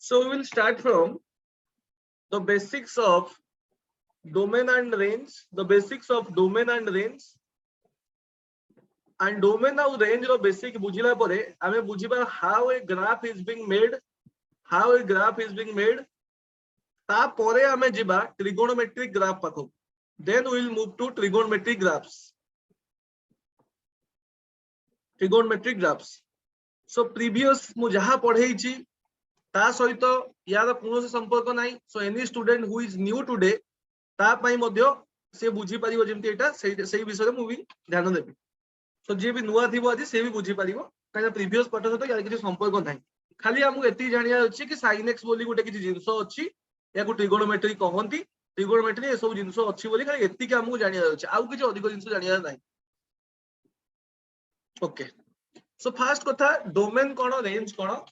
So we will start from the basics of domain and range, the basics of domain and range. And domain and range ro basic bujila pore ame bujiba how a graph is being made, how a graph is being made. Ta pore ame jiba trigonometric graph pakho. Then we will move to trigonometric graphs. Trigonometric graphs. So previous mu jaha padheichi ता सहित यार कौन संपर्क ना. So any student who is new today ता पई मध्य से बुझी परिबो जेमति एटा सेही विषय मु भी ध्यान देबी. सो जे भी नुआ थिबो आज से भी बुझी परिबो काहे प्रीवियस पाठ सहित यार किछि संपर्क नाही. खाली हमु एति जानिया अछि कि sin x बोली गोटे किछि जिंस अछि याकु ट्रिगोनोमेट्री कहंती. ट्रिगोनोमेट्री ए सब जिंस अछि बोली खाली एति के हमु जानिया अछि आउ किछि अधिक जिंस जानिया नाही. ओके. सो फर्स्ट कथा domain cone range cone.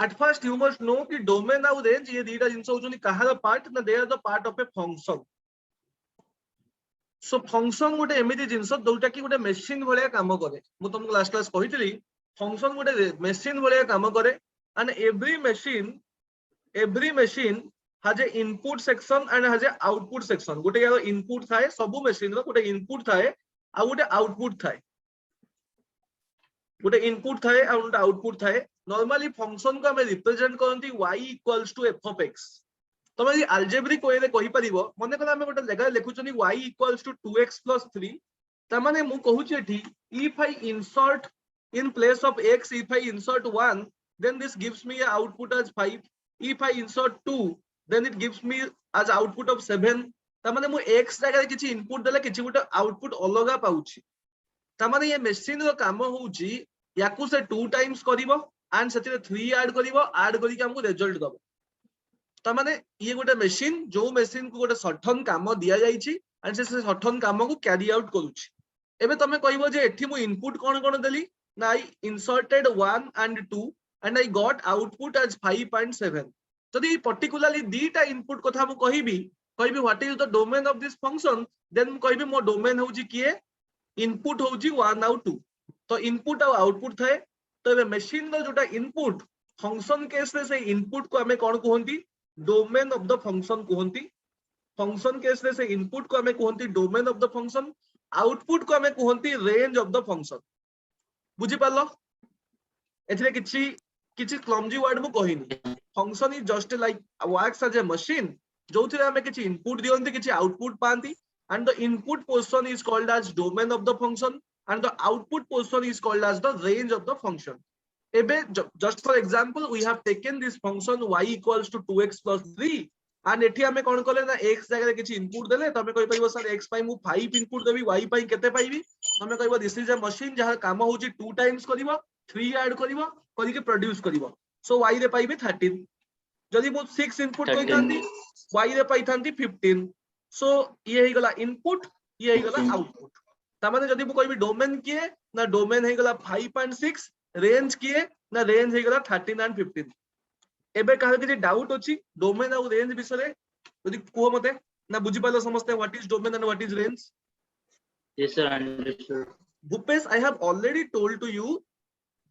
At first you must know कि domain और range ये दीटा जिंस होचुनी कहार पार्ट ना they are the part of a function. So function गोटे एमिति जिंस दोटा कि गोटे मशीन भलिया काम करे. मु तुमको लास्ट क्लास कहितली फंक्शन गोटे मशीन भलिया काम करे and every machine has a input section and has a output section. गोटे यार इनपुट थाए सब मशीन रो गोटे इनपुट थाए आ गोटे आउटपुट थाए. गोटे इनपुट थाए आ गोटे आउटपुट थाए. नॉर्मली फंक्शन को हमें रिप्रेजेंट करंती y equals to f of x. तमे यदि अलजेब्रिक वे रे कहि परिबो मने कला हमें गोटे जगह लिखुचनी y इक्वल्स टू 2x + 3 त माने मु कहूची एठी if I insert in place of x, if I insert 1 then this gives me a output as 5. if I insert 2 then it gives me as output of 7. त माने मु x जगह रे किछि इनपुट देले किछि गोटे आउटपुट अलगा पाउची. त माने ये मशीन रो काम होउची याकू से 2 टाइम्स करिवो and सेतिरे 3 ऐड करिवो ऐड करी के हमको रिजल्ट दबो. त माने ये गोटे मशीन जो मशीन को गोटे सठन काम दिया जाईची एंड से सठन काम को कैरी आउट करूची. एबे तमे कहइबो जे एठी मु इनपुट कोन कोन देली ना आई inserted 1 and 2 and I got output as 5 and 7. जदि पर्टिकुलरली दीटा इनपुट कथा मु कहिबी what is the domain of this function then मु कहबी मो डोमेन होउची किए इनपुट होउची 1 और 2. तो इनपुट और आउटपुट थाए. तो ये मशीन रो जोटा इनपुट फंक्शन केस रे से इनपुट को हमें कोन कहंती डोमेन ऑफ द फंक्शन कहंती. फंक्शन केस रे से इनपुट को हमें कहंती domain of the function. Output को हमें कहंती रेंज ऑफ द फंक्शन. बुझी पालो एथिरे किछि किछि क्लमजी वर्ड मु कहिनी. Function is just like works as a machine जोथिरे हमें किछि इनपुट दियंती किछि आउटपुट पांती and the input portion is called as domain of the function and the output portion is called as the range of the function. Ebe just for example we have taken this function y equals to 2x plus 3 and एठी हमें कोन कले ना x जगह रे किछि input देले तमे कहि परिबो सर x पई मु 5 इनपुट देबी y पई केते पाइबी. तमे कहबो दिस इज अ मशीन जहा काम होची 2 टाइम्स करिवो 3 ऐड करिवो करि के प्रोड्यूस करिवो. सो y रे पाइबी 13. जदि मु 6 इनपुट कहि थांती y रे पाइ थांती 15. सो ये ही गला इनपुट ये ही गला आउटपुट. ता माने जदि मु कहबी डोमेन किए ना डोमेन हे गला 5 and 6. रेंज किए ना रेंज हे गला 13 and 15. एबे काहे कि डाउट अछि डोमेन और रेंज विषय रे जदि को मते ना बुझी पालो समझते what is domain and what is range. Yes sir, understood. Bhupesh, I have already told to you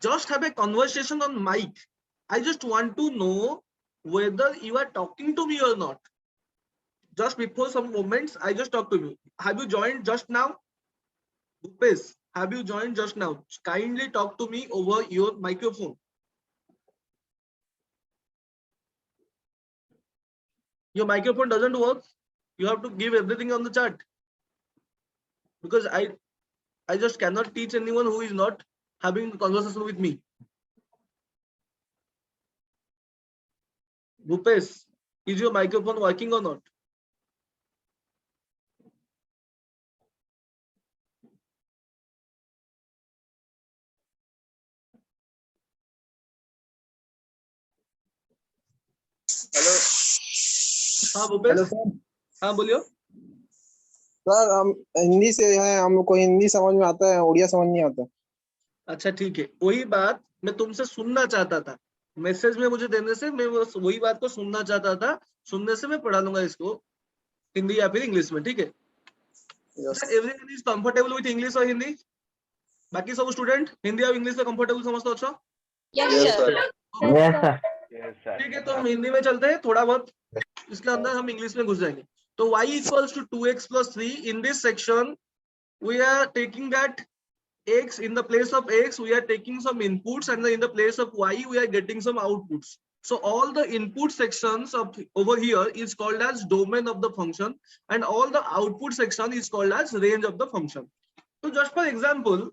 just have a conversation on mic. I just want to know whether you are talking to me or not. Just before some moments I just talked to you. Have you joined just now? Bhupesh, have you joined just now? Kindly talk to me over your microphone. Your microphone doesn't work. You have to give everything on the chat because I just cannot teach anyone who is not having conversation with me. Bhupesh, is your microphone working or not? Hello. हाँ Bhupesh. Hello sir. हाँ बोलियो. Sir हम हिंदी से हैं, हमको हिंदी समझ में आता है, उड़िया समझ नहीं आता. अच्छा ठीक है. वही बात मैं तुमसे सुनना चाहता था. मैसेज में मुझे देने से मैं वही बात को सुनना चाहता था. सुनने से मैं पढ़ा लूंगा इसको हिंदी या फिर इंग्लिश में. ठीक है. Everyone is comfortable with English और हिंदी. बाकी सब स्टूडेंट हिंदी और इंग्लिश में कंफर्टेबल समझते हो? Yes sir. Yes sir. ठीक है, तो हम हिंदी में चलते हैं थोड़ा बहुत, इसके अंदर हम इंग्लिश में घुस जाएंगे। तो y equals to 2x plus 3 in this section we are taking that x in the place of x we are taking some inputs and in the place of y we are getting some outputs. So all the input sections of over here is called as domain of the function and all the output section is called as range of the function. So just for example,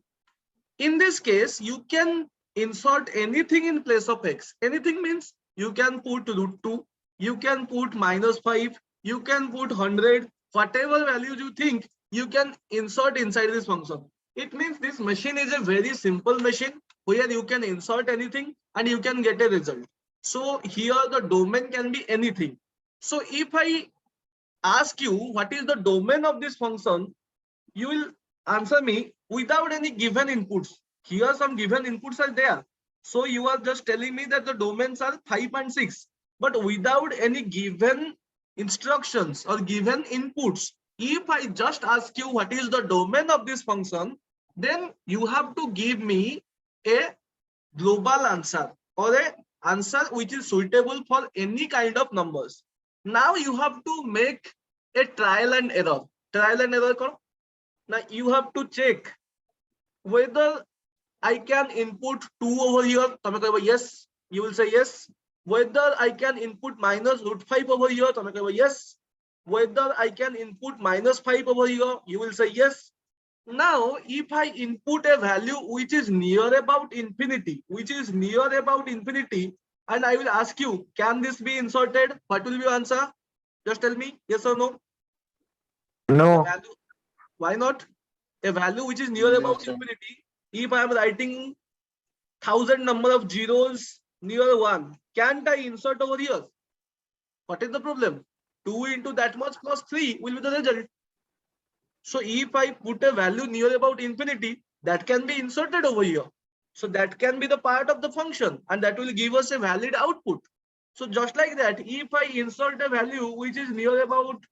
in this case you can insert anything in place of x. Anything means you can put √2, you can put -5, you can put 100, whatever values you think you can insert inside this function. It means this machine is a very simple machine where you can insert anything and you can get a result. So here the domain can be anything. So if I ask you what is the domain of this function, you will answer me without any given inputs. Here some given inputs are there. So you are just telling me that the domains are 5 and 6, but without any given instructions or given inputs. If I just ask you what is the domain of this function, then you have to give me a global answer or a answer which is suitable for any kind of numbers. Now you have to make a trial and error. Trial and error karo. Now you have to check whether I can input 2 over here. Yes, you will say yes. Whether I can input -√5 over here. Yes. Whether I can input -5 over here, you will say yes. Now, if I input a value which is near about infinity, and I will ask you, can this be inserted? What will be your answer? Just tell me, yes or no? No. Why not? A value which is near No, about sir. infinity. If I am writing 1000 number of zeros near 1, can't I insert over here? What is the problem? 2 into that much plus 3 will be the result. So if I put a value near about infinity, that can be inserted over here. So that can be the part of the function and that will give us a valid output. So just like that, if I insert a value which is near about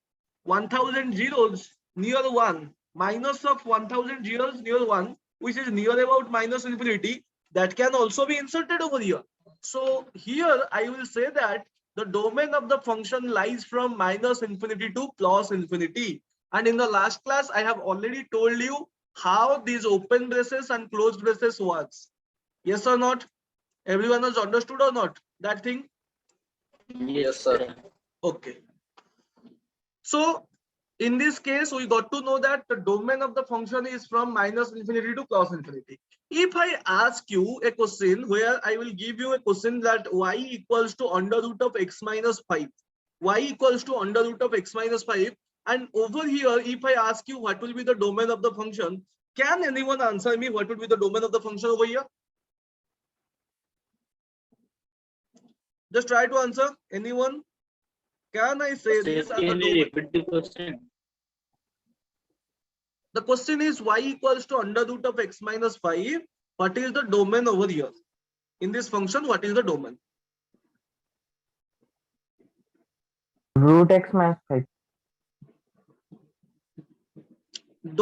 1000 zeros near 1, minus of 1000 zeros near 1, which is near about minus infinity, that can also be inserted over here. So here I will say that the domain of the function lies from -infinity to +infinity. And in the last class, I have already told you how these open braces and closed braces works. Yes or not? Everyone has understood or not that thing? Yes, sir. Okay. So in this case, we got to know that the domain of the function is from -infinity to +infinity. If I ask you a question where I will give you a question that y equals to √ of x minus 5, y equals to √ of x minus 5, and over here, if I ask you what will be the domain of the function, can anyone answer me what would be the domain of the function over here? Just try to answer. Anyone? Can I say Sir, this as the can you domain? repeat the question? The question is y equals to √ of x minus 5. What is the domain over here? In this function, what is the domain? √x minus 5.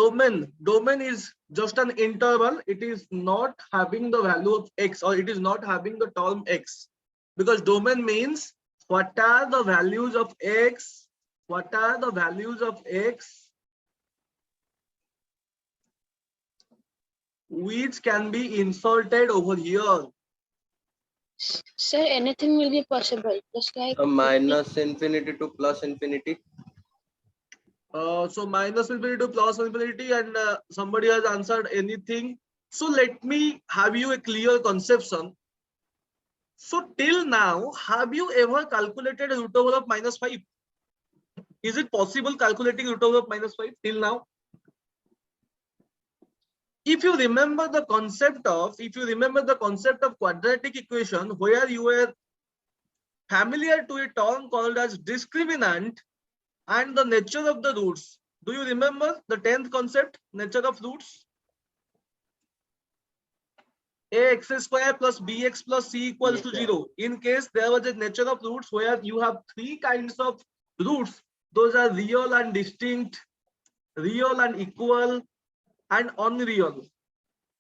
Domain is just an interval. It is not having the value of x, or it is not having the term x, because domain means what are the values of x, what are the values of x which can be inserted over here. Sir, anything will be possible, just like -infinity to +infinity. So -infinity to +infinity, and somebody has answered anything. So let me have you a clear conception. So till now, have you ever calculated a root over of -5? Is it possible calculating root over of -5 till now? If you remember the concept of quadratic equation, where you were familiar to a term called as discriminant and the nature of the roots. Do you remember the 10th concept, nature of roots? Ax square plus bx plus c equals to 0. In case there was a nature of roots where you have 3 kinds of roots, those are real and distinct, real and equal, and unreal.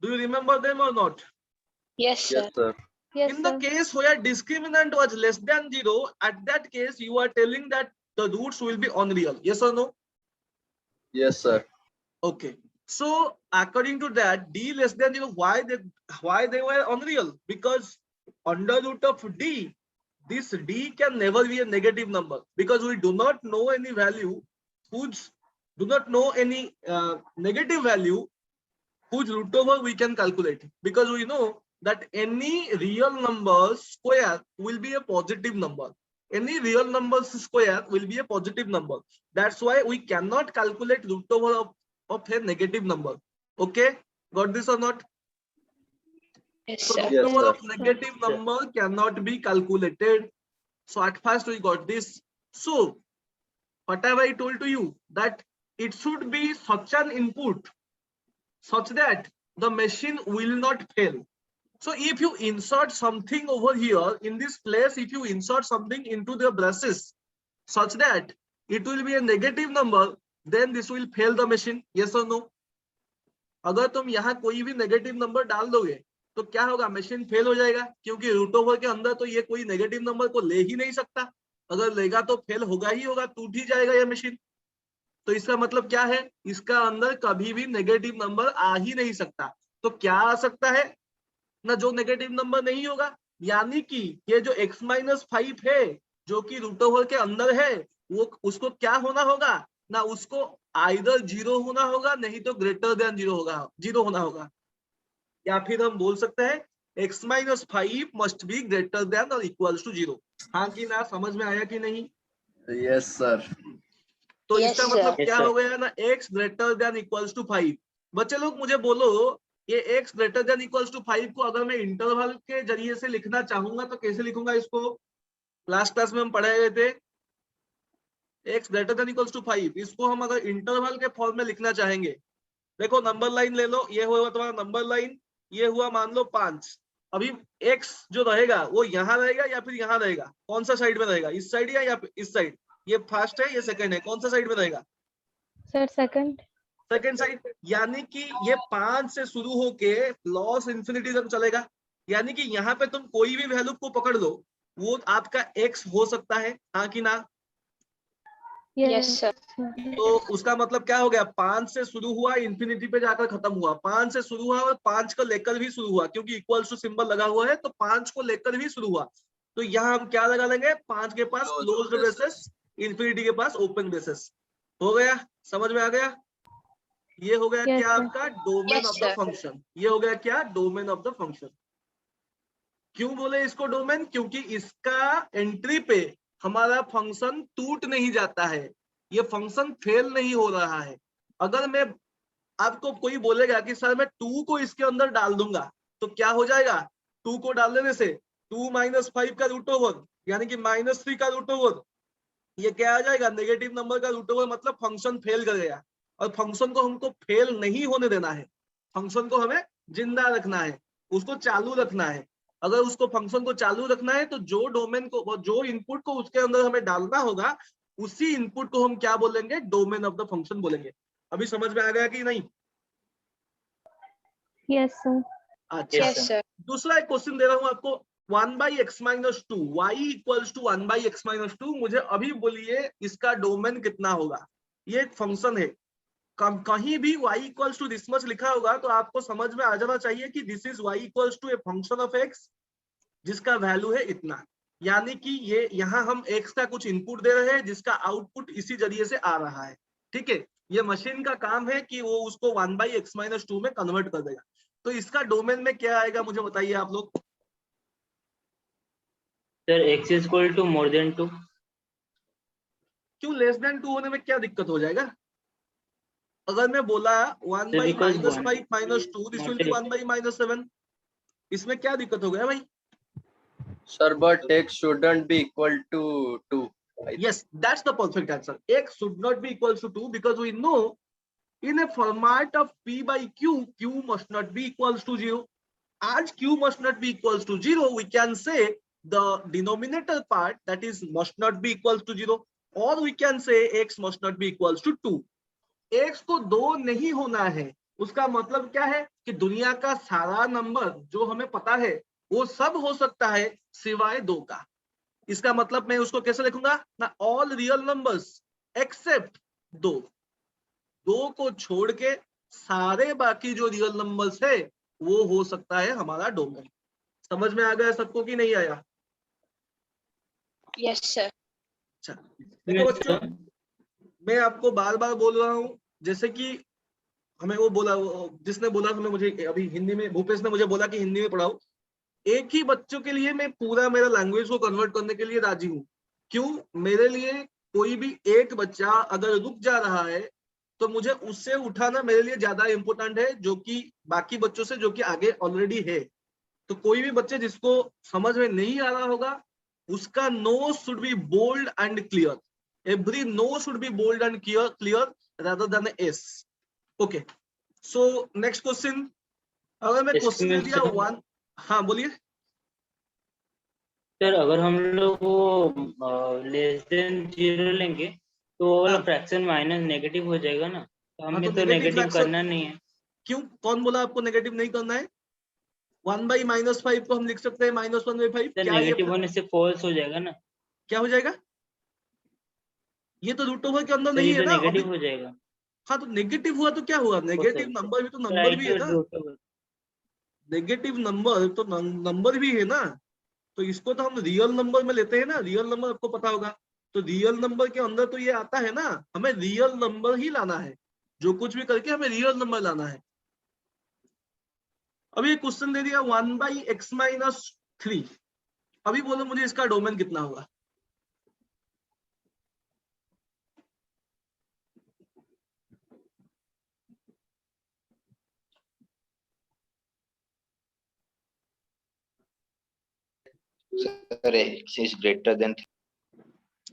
Do you remember them or not? yes, sir. Yes, sir. Yes, In the sir. case where discriminant was less than 0, at that case you are telling that the roots will be unreal. Yes or no? Yes, sir. Okay. So according to that, d less than 0, why they were unreal? Because under root of d, this d can never be a negative number, because we do not know any value whose negative value whose root over we can calculate, because we know that any real number square will be a positive number. Any real number square will be a positive number. That's why we cannot calculate root over of a negative number. Okay, got this or not? Yes, So sir. root Yes, over sir. of negative number cannot be calculated. So at first we got this. So whatever I told to you, that it should be such an input such that the machine will not fail. So if you insert something over here in this place, if you insert something into the braces such that it will be a negative number, then this will fail the machine. Yes or no? अगर तुम यहाँ कोई भी negative number डाल दोगे तो क्या होगा? मशीन फेल हो जाएगा, क्योंकि रूट ओवर के अंदर तो ये कोई नेगेटिव नंबर को ले ही नहीं सकता. अगर लेगा तो फेल होगा ही होगा, टूट ही जाएगा ये मशीन. तो इसका मतलब क्या है? इसका अंदर कभी भी नेगेटिव नंबर आ ही नहीं सकता. तो क्या आ सकता है ना? जो नेगेटिव नंबर नहीं होगा. यानी कि ये जो x-5 है जो कि रूट ओवर के अंदर है, वो उसको क्या होना होगा ना? उसको आइदर 0 होना होगा, नहीं तो ग्रेटर देन 0 होगा, 0 होना होगा. या फिर हम बोल सकते हैं x-5 must be greater than और इक्वल्स टू 0. हाँ कि ना? समझ में आया कि नहीं? Yes, sir. तो Yes, इसका sir. मतलब Yes, क्या sir. हो गया ना? x greater than equals to 5. बच्चे लोग मुझे बोलो, ये x greater than equals to 5 को अगर मैं इंटरवल के जरिए से लिखना चाहूंगा तो कैसे लिखूंगा इसको? लास्ट क्लास में हम पढ़े गए थे x greater than equals to 5. इसको हम अगर इंटरवल के फॉर्म में लिखना चाहेंगे, देखो नंबर लाइन ले लो, ये हुआ तुम्हारा नंबर लाइन, ये हुआ मान लो 5. अभी x जो रहेगा वो यहाँ रहेगा या फिर यहाँ रहेगा? कौन सा साइड में रहेगा? इस साइड या इस साइड? ये फर्स्ट है, ये सेकंड है, कौन सा साइड में रहेगा? Sir, second. Second side. यानी कि ये 5 से शुरू होके लॉस इंफिनिटी तक चलेगा. यानी कि यहाँ पे तुम कोई भी वैल्यू को पकड़ लो, वो आपका x हो सकता है. हाँ कि ना? Yes, sir. तो उसका मतलब क्या हो गया? 5 से शुरू हुआ, इंफिनिटी पे जाकर खत्म हुआ. 5 से शुरू हुआ और 5 को लेकर भी शुरू हुआ, क्योंकि इक्वल्स टू सिंबल लगा हुआ है, तो 5 को लेकर भी शुरू हुआ. तो यहाँ हम क्या लगा लेंगे? 5 के पास क्लोज्ड ब्रेसेस, इंफिनिटी के पास ओपन ब्रेसेस. हो गया? समझ में आ गया? ये हो गया Yes, क्या? sir. आपका domain Yes, of the sir. Function. ये हो गया क्या? Domain of the function. क्यों बोले इसको डोमेन? क्योंकि इसका एंट्री पे हमारा फंक्शन टूट नहीं जाता है, ये फंक्शन फेल नहीं हो रहा है. अगर मैं आपको कोई बोलेगा कि सर मैं 2 को इसके अंदर डाल दूंगा, तो क्या हो जाएगा? 2 को डाल देने से 2 - 5 का रूट ओवर, यानी कि -3 का रूट ओवर, ये क्या आ जाएगा? नेगेटिव नंबर का रूट ओवर. मतलब फंक्शन फेल करेगा, और फंक्शन को हमको फेल नहीं होने देना है. फंक्शन को हमें जिंदा रखना है, उसको चालू रखना है. अगर उसको फंक्शन को चालू रखना है तो जो डोमेन को, जो इनपुट को उसके अंदर हमें डालना होगा, उसी इनपुट को हम क्या बोलेंगे? डोमेन ऑफ द फंक्शन बोलेंगे. अभी समझ में आ गया कि नहीं? Yes, sir. अच्छा. Yes, sir. दूसरा एक क्वेश्चन दे रहा हूं आपको. 1/x-2 y equals to 1/x-2. मुझे अभी बोलिए इसका डोमेन कितना होगा? ये एक फंक्शन है, कहीं भी y equals to this much लिखा होगा तो आपको समझ में आ जाना चाहिए कि this is y equals to a function of x जिसका वैल्यू है इतना. यानी कि ये यहाँ हम x का कुछ इनपुट दे रहे हैं जिसका आउटपुट इसी जरिए से आ रहा है. ठीक है, ये मशीन का काम है कि वो उसको 1/x-2 में कन्वर्ट कर देगा. तो इसका डोमेन में क्या आएगा मुझे बताइए आप लोग. Sir, x is equal to more than 2. क्यों लेस देन 2 होने में क्या दिक्कत हो जाएगा? अगर मैं बोला 1/-5 - 2, दिस विल बी 1/-7. इसमें क्या दिक्कत हो गया भाई? Sir, but x shouldn't be equal to 2. Yes, that's the perfect answer. X should not be equal to 2 because we know in a format of P by Q, Q must not be equals to 0. As Q must not be equals to 0, we can say the denominator part, that is must not be equals to 0, or we can say X must not be equals to 2. X को 2 नहीं होना है, उसका मतलब क्या है कि दुनिया का सारा नंबर जो हमें पता है वो सब हो सकता है सिवाय 2 का। इसका मतलब मैं उसको कैसे लिखूंगा ना, ऑल रियल नंबर्स एक्सेप्ट 2, 2 को छोड़ के सारे बाकी जो रियल नंबर्स है वो हो सकता है हमारा डोमेन। समझ में आ गया सबको कि नहीं आया? Yes sir. अच्छा देखो बच्चों, मैं आपको बार बार बोल रहा हूं, जैसे कि हमें वो बोला, जिसने बोला हमें, मुझे अभी हिंदी में भूपेश ने मुझे बोला कि हिंदी में पढ़ाओ। एक ही बच्चों के लिए मैं पूरा मेरा लैंग्वेज को कन्वर्ट करने के लिए राजी हूँ। क्यों? मेरे लिए कोई भी एक बच्चा अगर रुक जा रहा है तो मुझे उससे उठाना मेरे लिए ज्यादा इंपॉर्टेंट है, जो कि बाकी बच्चों से जो कि आगे ऑलरेडी है। तो कोई भी बच्चे जिसको समझ में नहीं आ रहा होगा, उसका no should be bold and clear. Every no should be bold and clear rather than S. Okay, so next question. अगर मैं क्वेश्चन दे दिया वन, हाँ बोलिए। सर अगर हम लोग वो लेस देन 0 लेंगे तो वो वाला हाँ, फ्रैक्शन माइनस नेगेटिव हो जाएगा ना, तो हाँ तो हमें तो नेगेटिव नेगेटिव फ्रैक्शन करना नहीं है। क्यों? कौन बोला आपको नेगेटिव नहीं करना है? 1/-5 को हम लिख सकते हैं -1/5। सर क्या ये नेगेटिव होने से फॉल्स हो जाएगा ना। क्या हो जाएगा? ये तो रूट ओवर के अंदर सर नहीं ये है तो ना अभी। नेगेटिव हो जाएगा। हाँ तो नेगेटिव हुआ तो क्या हुआ? ओ नेगेटिव सर, नंबर भी तो नंबर भी है राइट ना। Root over. नेगेटिव नंबर तो नंबर भी है ना। तो इसको तो हम रियल नंबर में लेते हैं ना। रियल नंबर आपको पता होगा। तो रियल नंबर के अंदर तो ये आता है ना। हमें रियल नंबर ही लाना है, जो कुछ भी करके हमें रियल नंबर लाना है। अभी एक क्वेश्चन दे दिया 1/x-3। अभी बोलो मुझे इसका डोमेन कितना होगा? Sir, x is greater than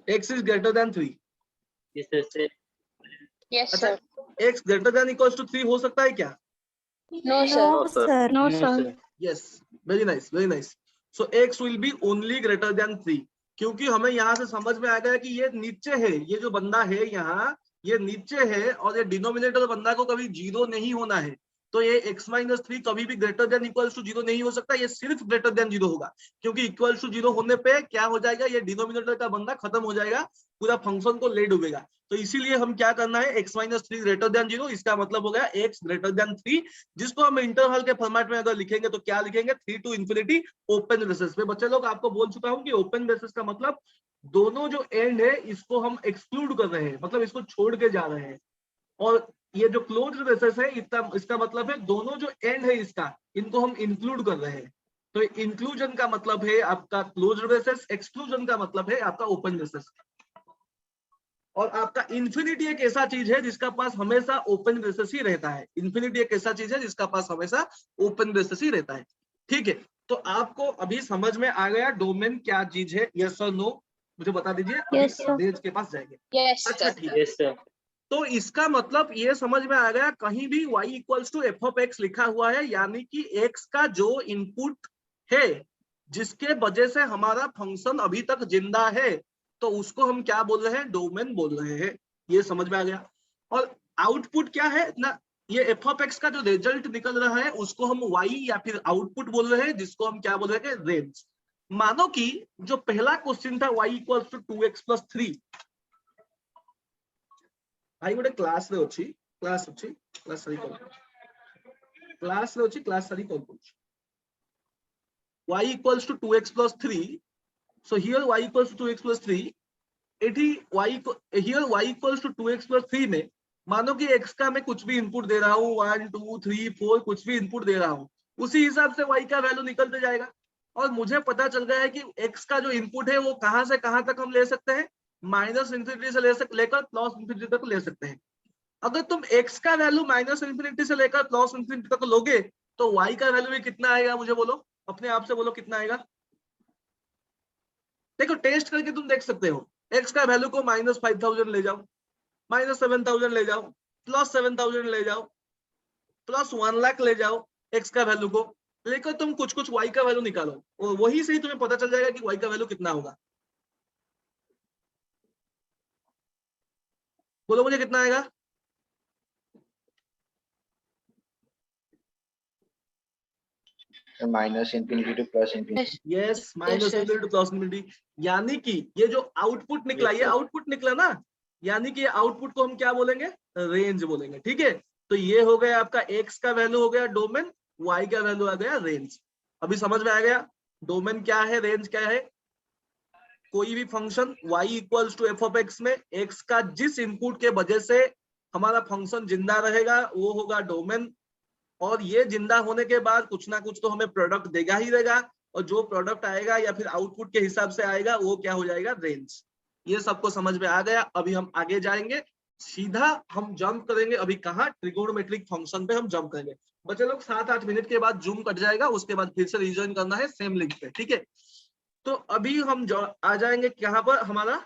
x is greater than 3। जिस तरह से यस अच्छा, sir. x greater than equals to 3 हो सकता है क्या? No sir. No sir. Yes, very nice very nice. So x will be only greater than 3, क्योंकि हमें यहाँ से समझ में आ गया कि ये नीचे है, ये जो बंदा है यहाँ ये नीचे है, और ये डिनोमिनेटर बंदा को कभी 0 नहीं होना है। तो ये x-3 कभी भी ग्रेटर देन इक्वल्स टू 0 नहीं हो सकता, ये सिर्फ ग्रेटर देन 0 होगा। क्योंकि इक्वल्स टू 0 होने पे क्या हो जाएगा, ये डिनोमिनेटर का बंदा खत्म हो जाएगा, पूरा फंक्शन को ले डूबेगा। तो इसीलिए हम क्या करना है, x-3 ग्रेटर देन 0। इसका मतलब हो गया x ग्रेटर देन 3, जिसको हम इंटरवल के फॉर्मेट में अगर लिखेंगे तो क्या लिखेंगे, 3 to infinity ओपन ब्रेसेस में। बच्चे लोग आपको बोल चुका हूं कि ओपन ब्रेसेस का मतलब दोनों जो एंड है इसको हम एक्सक्लूड कर रहे हैं, मतलब इसको छोड़ के जा रहे हैं। और ये जो क्लोज ब्रेसेस है इसका मतलब है दोनों जो एंड है इसका, इनको हम इंक्लूड कर रहे हैं। तो इंक्लूजन का मतलब है आपका क्लोज ब्रेसेस, एक्सक्लूजन का मतलब है आपका ओपन ब्रेसेस। और आपका इन्फिनिटी एक ऐसा चीज है जिसका पास हमेशा ओपन ब्रेसेस ही रहता है। इन्फिनिटी एक ऐसा चीज है जिसका पास हमेशा ओपन ब्रेसेस ही रहता है। ठीक है, तो आपको अभी समझ में आ गया डोमेन क्या चीज है? यस और नो मुझे बता दीजिए। Yes, sir. अभी के पास जाएंगे। यस अच्छा सर। ठीक है, यस सर। तो इसका मतलब ये समझ में आ गया, कहीं भी y equals to F of X लिखा हुआ है, यानी कि x का जो इनपुट है जिसके वजह से हमारा फंक्शन अभी तक जिंदा है, तो उसको हम क्या बोल रहे हैं, डोमेन बोल रहे हैं। ये समझ में आ गया। और आउटपुट क्या है ना, ये एफ ऑफ एक्स का जो रिजल्ट निकल रहा है उसको हम y या फिर आउटपुट बोल रहे हैं, जिसको हम क्या बोल रहे हैं, रेंज। मानो कि जो पहला क्वेश्चन था y इक्वल्स टू 2x+3, भाई गोटे क्लास रे अछि, क्लास सारी कॉल क्लास रे अछि, क्लास सारी कॉल करूँ। y equals to 2x+3, so here y equals to 2x+3, एठी here y equals to 2x+3 में मानो कि x का मैं कुछ भी इनपुट दे रहा हूँ, 1 2 3 4 कुछ भी इनपुट दे रहा हूँ, उसी हिसाब से y का वैल्यू निकलते जाएगा। और मुझे पता चल गया है कि x का जो इनपुट है वो कहां से कहां तक हम ले सकते हैं, -∞ से लेकर +∞ तक ले सकते हैं। अगर तुम x का वैल्यू -∞ से लेकर +∞ तक लोगे तो y का वैल्यू भी कितना आएगा, मुझे बोलो, अपने आप से बोलो कितना आएगा। देखो टेस्ट करके तुम देख सकते हो, x का वैल्यू को -5000 ले जाओ, -7000 ले जाओ, +7000 ले जाओ, +1 लाख ले जाओ, x का वैल्यू को लेकर तुम कुछ कुछ y का वैल्यू निकालो, और वही से ही तुम्हें पता चल जाएगा कि y का वैल्यू कितना होगा। बोलो मुझे कितना आएगा। minus infinity to plus infinity. Yes, minus sir. Infinity two plus infinity, यानी कि ये जो आउटपुट निकला, Yes, ये sir. आउटपुट निकला ना, यानी कि आउटपुट को हम क्या बोलेंगे, रेंज बोलेंगे। ठीक है, तो ये हो गया आपका एक्स का वैल्यू हो गया डोमेन, वाई का वैल्यू आ गया रेंज। अभी समझ में आ गया डोमेन क्या है, रेंज क्या है। कोई भी function y equals to F of X में x का जिस इनपुट के वजह से हमारा फंक्शन जिंदा रहेगा वो होगा डोमेन, और ये जिंदा होने के बाद कुछ ना कुछ तो हमें प्रोडक्ट देगा ही देगा, और जो प्रोडक्ट आएगा या फिर आउटपुट के हिसाब से आएगा वो क्या हो जाएगा, रेंज। ये सबको समझ में आ गया। अभी हम आगे जाएंगे, सीधा हम जंप करेंगे। अभी कहाँ, ट्रिगोनोमेट्रिक फंक्शन पे हम जंप करेंगे। बच्चे लोग 7-8 मिनट के बाद जूम कट जाएगा, उसके बाद फिर से रिजॉइन करना है सेम लिंक पे। ठीक है, तो अभी हम आ जाएंगे कहां पर, हमारा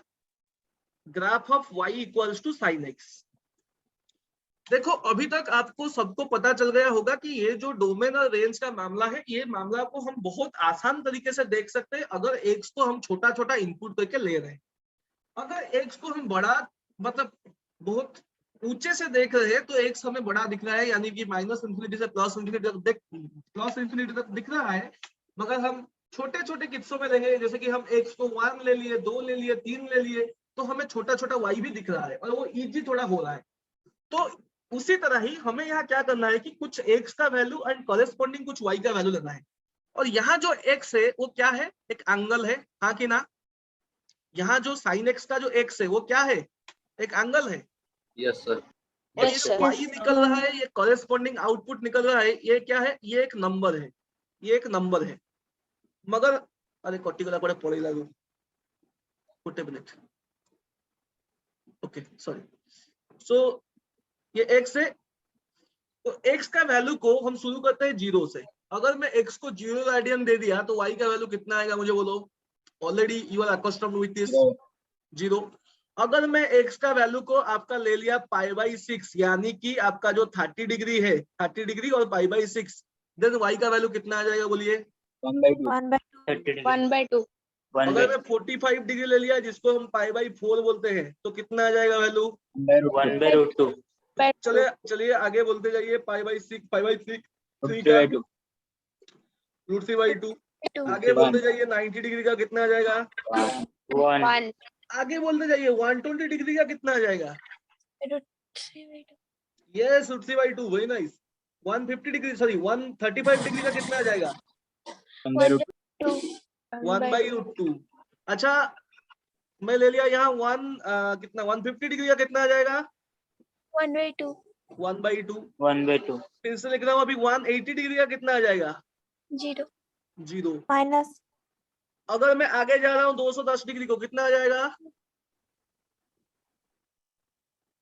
graph of y equals to sine X. देखो अभी तक आपको सबको पता चल गया होगा कि ये जो डोमेन और रेंज का मामला है, ये मामला को हम बहुत आसान तरीके से देख सकते हैं अगर एक्स को हम छोटा छोटा इनपुट करके ले रहे हैं। अगर एक्स को हम बड़ा, मतलब बहुत ऊंचे से देख रहे हैं, तो एक्स हमें बड़ा दिख रहा है, यानी कि माइनस इन्फिनिटी से प्लस इन्फिनिटी तक दिख रहा है। मगर हम छोटे छोटे किस्सों में लेंगे, जैसे कि हम एक्स को 1 ले लिए, 2 ले लिए, 3 ले लिए, तो हमें छोटा छोटा वाई भी दिख रहा है और वो इजी थोड़ा हो रहा है। तो उसी तरह ही हमें यहाँ क्या करना है कि कुछ एक्स का वैल्यू एंड कॉरेस्पॉन्डिंग कुछ वाई का वैल्यू लेना है। और यहाँ जो एक्स है वो क्या है, एक एंगल है, हाँ कि ना। यहाँ जो साइन एक्स का जो एक्स है वो क्या है, एक एंगल है। Yes, sir. और ये Yes, जो sir. वाई निकल रहा है, ये कॉरेस्पॉन्डिंग आउटपुट निकल रहा है, ये क्या है, ये एक नंबर है, ये एक नंबर है। मगर अरे कटी गला पड़े पड़े लागू गोटे मिनट, ओके सॉरी। सो ये x है, तो x का वैल्यू को हम शुरू करते हैं 0 से। अगर मैं x को 0 रेडियन दे दिया तो y का वैल्यू कितना आएगा, मुझे बोलो। Already you are accustomed with this 0। अगर मैं x का वैल्यू को आपका ले लिया π/6, यानी कि आपका जो 30 डिग्री है, 30 डिग्री और π/6, देन y का वैल्यू कितना आ जाएगा, बोलिए। 1/2 अगर मैं 45 डिग्री ले लिया जिसको हम π/4 बोलते हैं, तो कितना आ जाएगा वैल्यू, 1/√2 चलिए आगे बोलते जाइए। π/6 √3/2 √3/2 आगे बोलते जाइए। 90 डिग्री का कितना आ जाएगा, 1 आगे बोलते जाइए। 120 डिग्री का कितना आ जाएगा, 3/2 yes √3/2, very nice. 150 degree, sorry 135 degree का कितना आ जाएगा, 1/√2। अच्छा मैं ले लिया यहाँ 1 कितना 150 डिग्री का कितना आ जाएगा, 1/2 1/2। फिर से लिख रहा हूँ अभी 180 डिग्री का कितना आ जाएगा, 0। माइनस। अगर मैं आगे जा रहा हूँ 210 डिग्री को कितना आ जाएगा,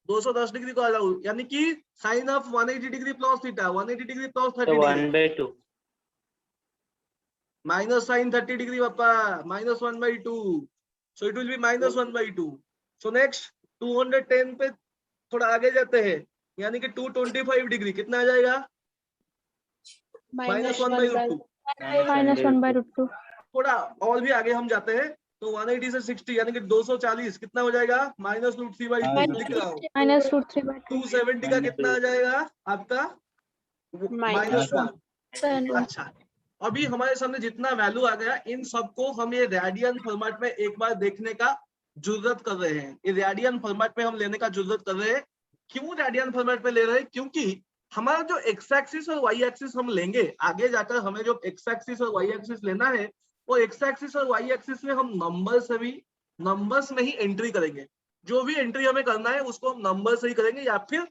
210 डिग्री को आ रहा हूँ, यानी कि sine of 180 degree plus theta, 180 degree plus 30 degree, 1/2 minus sine 30 degree पापा, -1/2, so it will be -1/2। So next 210 पे थोड़ा आगे जाते हैं, यानी कि 225 डिग्री कितना आ जाएगा, -1/2। -1/2 थोड़ा और भी आगे हम जाते हैं तो 180 से 60 यानी कि 240 कितना हो जाएगा, -√3/2 लिख रहा हूँ। -√3/2 270 का कितना आ जाएगा आपका, -1। अच्छा अभी हमारे सामने जितना वैल्यू आ गया, इन सबको हम ये रेडियन फॉर्मेट में एक बार देखने का जरूरत कर रहे हैं। ये रेडियन फॉर्मेट में हम लेने का जरूरत कर रहे हैं। क्यों रेडियन फॉर्मेट में ले रहे हैं, क्योंकि हमारा जो एक्स एक्सिस और वाई एक्सिस हम लेंगे आगे जाकर, हमें जो एक्स एक्सिस और वाई एक्सिस लेना है, वो एक्स एक्सिस और वाई एक्सिस में हम नंबर्स में ही एंट्री करेंगे। जो भी एंट्री हमें करना है उसको हम नंबर से ही करेंगे, या फिर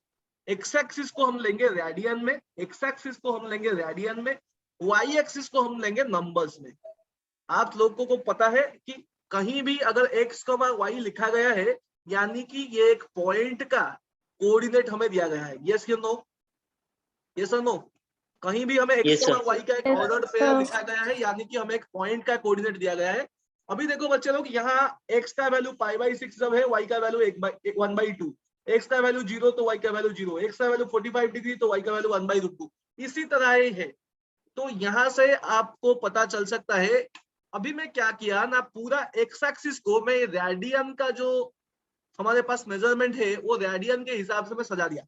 एक्स एक्सिस को हम लेंगे रेडियन में, एक्स एक्सिस को हम लेंगे रेडियन में, वाई एक्सिस को हम लेंगे नंबर्स में। आप लोगों को पता है कि कहीं भी अगर एक्स कमा वाई लिखा गया है, यानी कि ये एक पॉइंट का कोऑर्डिनेट हमें दिया गया है। यस या नो, यस और नो। कहीं भी हमें एक्स कमा वाई का एक ऑर्डर्ड पेयर लिखा गया है, यानी कि हमें एक पॉइंट का कोऑर्डिनेट दिया गया है। अभी देखो बच्चे लोग, यहाँ एक्स का वैल्यू π/6 जब है, वाई का वैल्यू 1/2, एक्स का वैल्यू 0 तो वाई का वैल्यू 0, एक्स का वैल्यू 45 डिग्री तो वाई का वैल्यू 1/2। इसी तरह ये है। तो यहाँ से आपको पता चल सकता है, अभी मैं क्या किया ना, पूरा एक्स एक्सिस को मैं रेडियन का जो हमारे पास मेजरमेंट है वो रेडियन के हिसाब से मैं सजा दिया।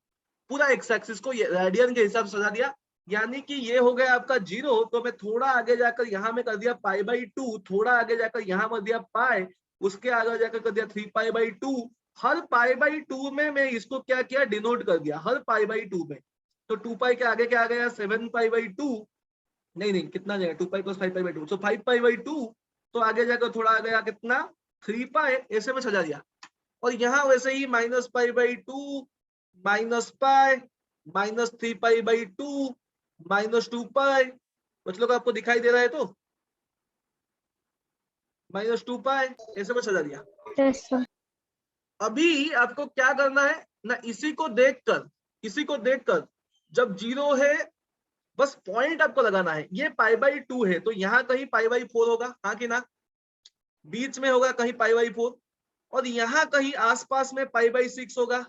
पूरा एक्स एक्सिस को रेडियन के हिसाब से सजा दिया। यानी कि ये हो गया आपका 0, तो मैं थोड़ा आगे जाकर यहाँ में कर दिया π/2, थोड़ा आगे जाकर यहाँ में दिया पाई, उसके आगे जाकर कर दिया 3π/2। हर π/2 में मैं इसको क्या किया, डिनोट कर दिया हर π/2 में। तो 2π के आगे क्या आ गया 7π/2, नहीं कितना जाएगा 2π + 5π/2, तो 5π/2। तो आगे जाकर थोड़ा आ गया कितना 3π, ऐसे में सजा दिया। और यहाँ वैसे ही -π/2 -π -3π/2 -2π, मतलब आपको दिखाई दे रहा है तो -2π, ऐसे में सजा दिया। Yes sir. अभी आपको क्या करना है ना, इसी को देखकर जब 0 है बस पॉइंट आपको लगाना है। ये π/2 है तो यहाँ कहीं π/4 होगा, हाँ कि ना, बीच में होगा कहीं π/4, और यहाँ कहीं आसपास में π/6 होगा।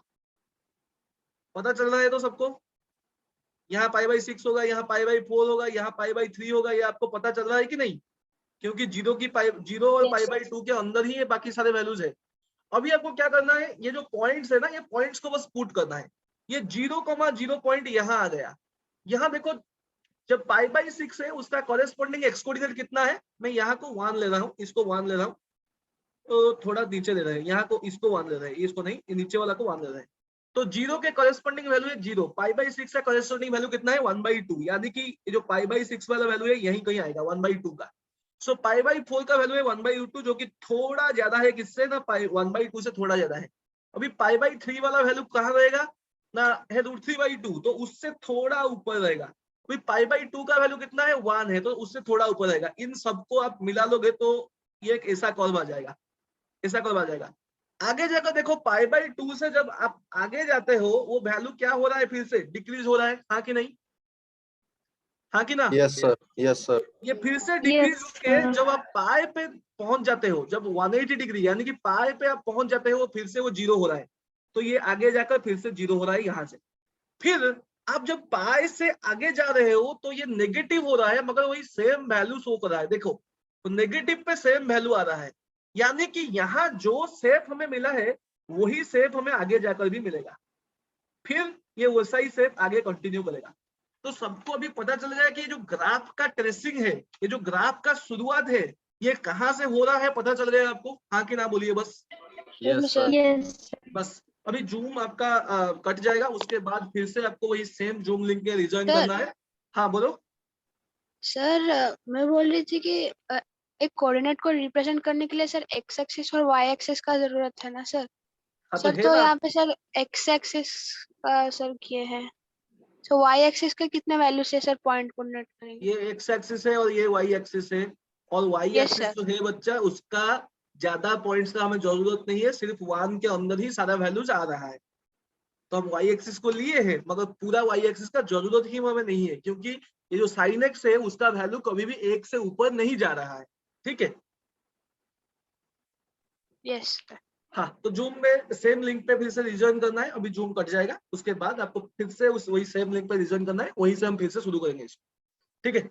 पता चल रहा है तो सबको, यहाँ π/6 होगा, यहाँ π/4 होगा, यहाँ π/3 होगा, ये आपको पता चल रहा है कि नहीं, क्योंकि 0 और Yes, sir. π/2 के अंदर ही ये बाकी सारे वैल्यूज है। अभी आपको क्या करना है, ये जो पॉइंट्स है ना, ये पॉइंट्स को बस पुट करना है। ये 0,0 पॉइंट यहाँ आ गया। यहाँ देखो जब π/6 है उसका कॉरेस्पॉन्डिंग एक्स कोऑर्डिनेट कितना है, मैं यहाँ को 1 ले रहा हूँ, इसको 1 ले रहा हूँ, तो थोड़ा नीचे ले रहे हैं, यहाँ को इसको 1 ले रहे हैं, इसको नहीं, नीचे वाला को 1 ले रहे हैं। तो 0 के कॉरेस्पॉन्डिंग वैल्यू है 0, π/6 का कॉरेस्पॉन्डिंग वैल्यू कितना है 1/2, यानी कि जो π/6 वाला वैल्यू है यही कहीं आएगा 1/2 का। सो π/4 का वैल्यू है 1/2, जो कि थोड़ा ज्यादा है, किससे ना 1/2 से थोड़ा ज्यादा है। अभी π/3 वाला वैल्यू कहाँ रहेगा ना, है √3/2, तो उससे थोड़ा ऊपर रहेगा। अभी π/2 का वैल्यू कितना है 1 है, तो उससे थोड़ा ऊपर रहेगा। इन सबको आप मिला लोगे तो ये एक ऐसा कॉलम आ जाएगा, ऐसा कॉलम आ जाएगा। आगे जाकर देखो π/2 से जब आप आगे जाते हो वो वैल्यू क्या हो रहा है, फिर से डिक्रीज हो रहा है, हाँ कि नहीं, हाँ कि ना। Yes, sir. Yes, sir. ये फिर से डिक्रीज Yes, होके sir. जब आप पाए पे पहुंच जाते हो, जब 180 डिग्री यानी कि पाए पे आप पहुंच जाते हो, फिर से वो 0 हो रहा है। तो ये आगे जाकर फिर से 0 हो रहा है यहाँ से। फिर आप जब पाए से आगे जा रहे हो तो ये नेगेटिव हो रहा है, मगर वही सेम वैल्यू शो कर रहा है। देखो तो नेगेटिव पे सेम वैल्यू आ रहा है, यानी कि यहाँ जो शेप हमें मिला है वही शेप हमें आगे जाकर भी मिलेगा। फिर ये वैसा ही शेप आगे कंटिन्यू करेगा। तो सबको अभी पता चल गया कि ये जो ग्राफ का ट्रेसिंग है, ये जो ग्राफ का शुरुआत है, ये कहाँ से हो रहा है, पता चल गया आपको, हाँ कि ना बोलिए बस। Yes, sir. Yes. बस अभी जूम आपका कट जाएगा, उसके बाद फिर से आपको वही सेम जूम लिंक के रिजॉइन Sir. करना है। हाँ बोलो। सर मैं बोल रही थी कि एक कोऑर्डिनेट को रिप्रेजेंट करने के लिए सर एक्स एक्सिस और वाई एक्सिस का जरूरत है ना सर। हाँ सर है तो ना। यहाँ पे सर एक्स एक्सिस का सर किए हैं, तो वाई एक्सिस के कितने वैल्यू से सर पॉइंट कोऑर्डिनेट करेंगे। ये एक्स एक्सिस है और ये वाई एक्सिस है, और वाई Yes, एक्सिस sir. जो है बच्चा उसका ज्यादा पॉइंट्स का हमें जरूरत नहीं है, सिर्फ 1 के अंदर ही सारा वैल्यूज आ रहा है। तो हम वाई एक्सिस को लिए हैं, मगर पूरा वाई एक्सिस का जरूरत ही हमें नहीं है, क्योंकि ये जो साइन एक्स है उसका वैल्यू कभी भी 1 से ऊपर नहीं जा रहा है। ठीक है। Yes sir. हाँ तो जूम में सेम लिंक पे फिर से रिजॉइन करना है। अभी जूम कट जाएगा, उसके बाद आपको फिर से उस वही सेम लिंक पे रिजॉइन करना है, वहीं से हम फिर से शुरू करेंगे इसको। ठीक है।